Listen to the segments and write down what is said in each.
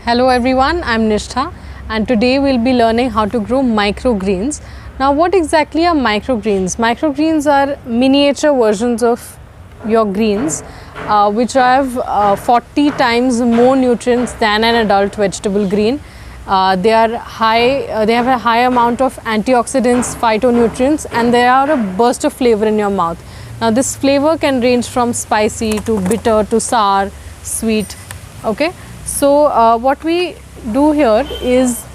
Hello everyone, I'm Nishtha and today we'll be learning how to grow microgreens. Now what exactly are microgreens? Microgreens are miniature versions of your greens which have 40 times more nutrients than an adult vegetable green. They have a high amount of antioxidants, phytonutrients, and they are a burst of flavor in your mouth. Now this flavor can range from spicy to bitter to sour, sweet. Okay. So what we do here is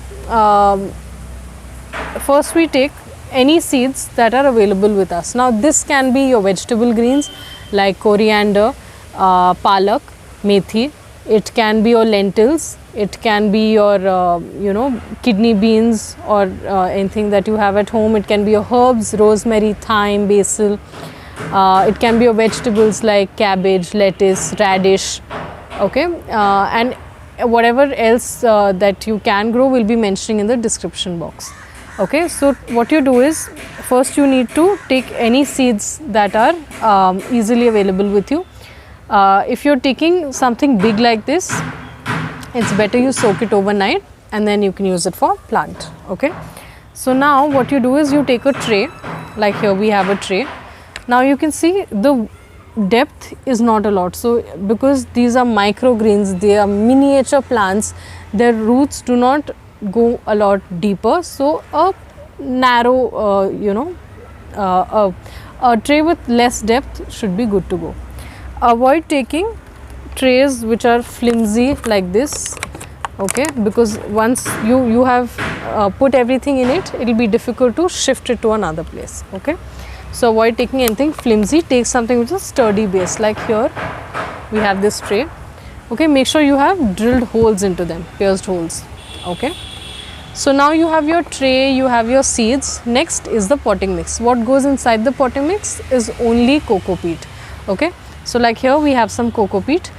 first we take any seeds that are available with us. Now this can be your vegetable greens like coriander, palak, methi. It can be your lentils. It can be your kidney beans or anything that you have at home. It can be your herbs, rosemary, thyme, basil. It can be your vegetables like cabbage, lettuce, radish. Okay, and whatever else that you can grow will be mentioning in the description box. Okay, so what you do is first you need to take any seeds that are easily available with you. If you're taking something big like this, it's better you soak it overnight and then you can use it for plant. Okay, so now what you do is you take a tray, like here we have a tray. Now you can see the depth is not a lot, so because these are microgreens, they are miniature plants, their roots do not go a lot deeper, so a narrow a tray with less depth should be good to go. Avoid taking trays which are flimsy like this, okay, because once you have put everything in it, it will be difficult to shift it to another place. Okay, so avoid taking anything flimsy. Take something which is sturdy base, like here we have this tray. Okay, make sure you have drilled holes into them, pierced holes. Okay, so now you have your tray, you have your seeds. Next is the potting mix. What goes inside the potting mix is only coco peat. Okay, so like here we have some coco peat.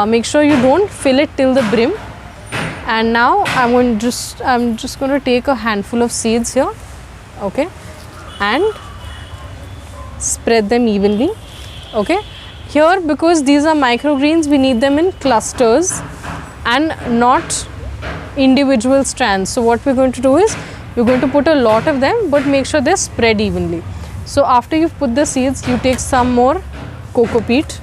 Make sure you don't fill it till the brim. And now I'm just going to take a handful of seeds here. Okay, and spread them evenly. Okay, here because these are microgreens, we need them in clusters and not individual strands. So what we're going to do is we're going to put a lot of them, but make sure they're spread evenly. So after you've put the seeds, you take some more coco peat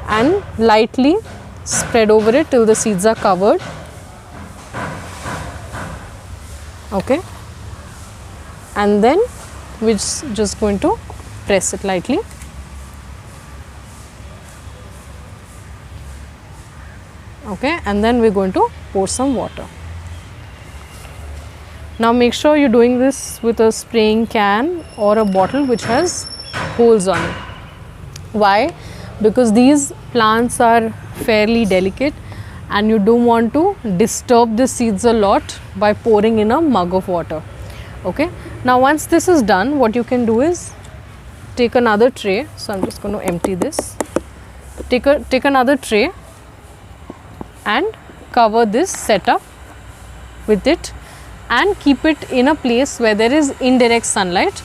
and lightly spread over it till the seeds are covered. Okay, and then we're just going to press it lightly. Okay, and then we're going to pour some water. Now make sure you're doing this with a spraying can or a bottle which has holes on it. Why? Because these plants are fairly delicate and you don't want to disturb the seeds a lot by pouring in a mug of water. Okay, now once this is done, what you can do is take another tray. So I'm just going to empty this. Take another tray and cover this setup with it and keep it in a place where there is indirect sunlight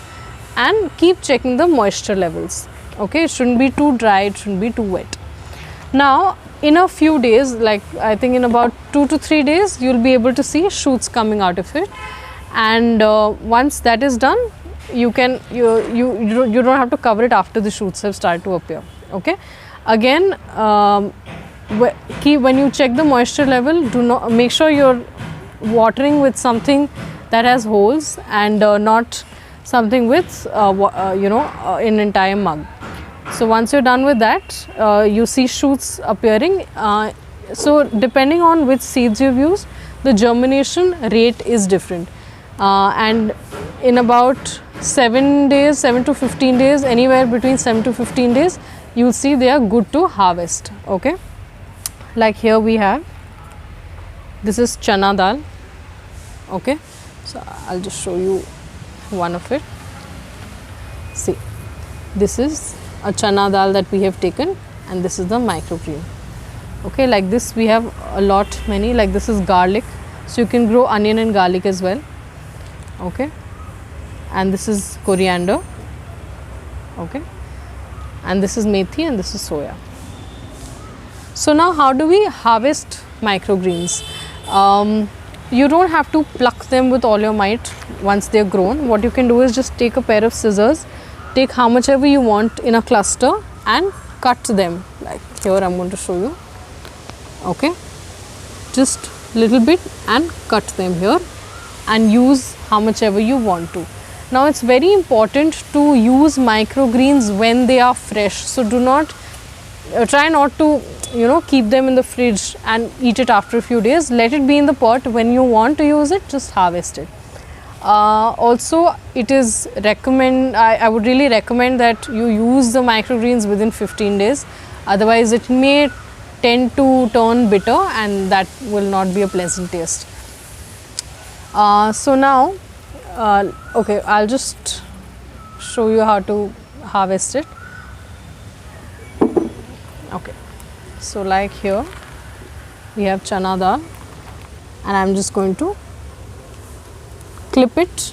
and keep checking the moisture levels. Okay, it shouldn't be too dry, it shouldn't be too wet. Now in a few days, like I think in about 2 to 3 days, you'll be able to see shoots coming out of it. And once that is done, you don't have to cover it after the shoots have started to appear. Okay, again when you check the moisture level, do not make sure you're watering with something that has holes and not something with an entire mug. So once you're done with that, you see shoots appearing. So depending on which seeds you've used, the germination rate is different. And in about 7 to 15 days, anywhere between 7 to 15 days, you'll see they are good to harvest. Okay, like here we have, this is chana dal. Okay, so I'll just show you one of it. See, this is a chana dal that we have taken and this is the microgreen. Okay, like this we have a lot many, like this is garlic, so you can grow onion and garlic as well. Okay, and this is coriander. Okay, and this is methi and this is soya. So now how do we harvest microgreens. You don't have to pluck them with all your might once they're grown. What you can do is just take a pair of scissors, take how much ever you want in a cluster and cut them. Like here I'm going to show you. Okay, just little bit and cut them here and use how much ever you want to. Now it's very important to use microgreens when they are fresh. So do not try not to keep them in the fridge and eat it after a few days. Let it be in the pot. When you want to use it, just harvest it. Also, it is I would really recommend that you use the microgreens within 15 days. Otherwise, it may tend to turn bitter and that will not be a pleasant taste. So now, okay, I'll just show you how to harvest it. Okay, so like here we have chana dal and I'm just going to clip it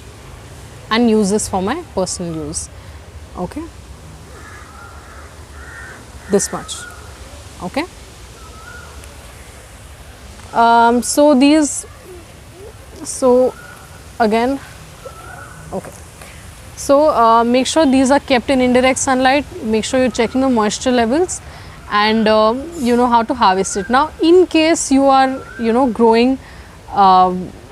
and use this for my personal use. Okay, this much. Okay, so again, okay, so make sure these are kept in indirect sunlight. Make sure you're checking the moisture levels and you know how to harvest it. Now in case you are growing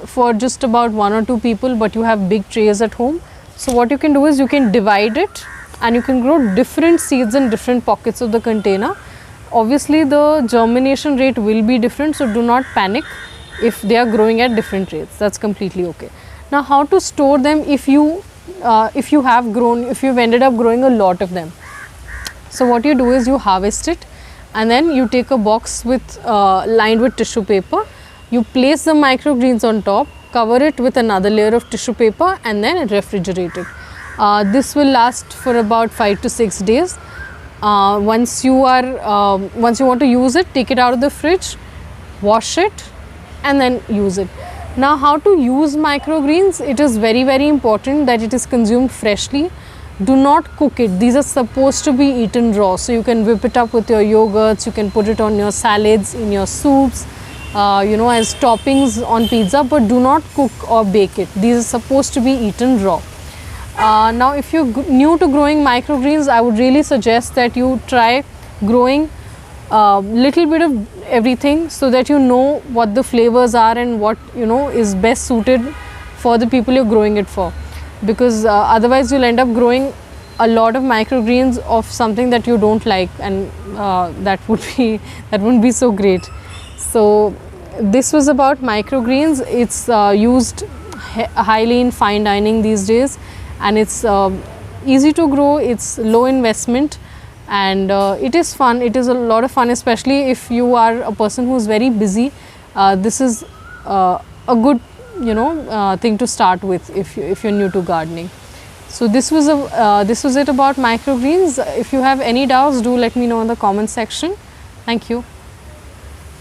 for just about 1 or 2 people but you have big trays at home, so what you can do is you can divide it and you can grow different seeds in different pockets of the container. Obviously the germination rate will be different, so do not panic if they are growing at different rates. That's completely okay. Now how to store them if you've ended up growing a lot of them. So what you do is you harvest it and then you take a box with lined with tissue paper. You place the microgreens on top, cover it with another layer of tissue paper and then refrigerate it. This will last for about 5 to 6 days. Once you want to use it, take it out of the fridge, wash it and then use it. Now how to use microgreens? It is very, very important that it is consumed freshly. Do not cook it. These are supposed to be eaten raw. So you can whip it up with your yogurts, you can put it on your salads, in your soups, as toppings on pizza, but do not cook or bake it. These are supposed to be eaten raw. Now if you're new to growing microgreens, I would really suggest that you try growing little bit of everything so that you know what the flavors are and what is best suited for the people you're growing it for, because otherwise you'll end up growing a lot of microgreens of something that you don't like, and that wouldn't be so great. So this was about microgreens. It's used highly in fine dining these days and it's easy to grow, it's low investment and it is fun. It is a lot of fun, especially if you are a person who is very busy. This is a good thing to start with if you're new to gardening. So this was it about microgreens. If you have any doubts, do let me know in the comment section. Thank you.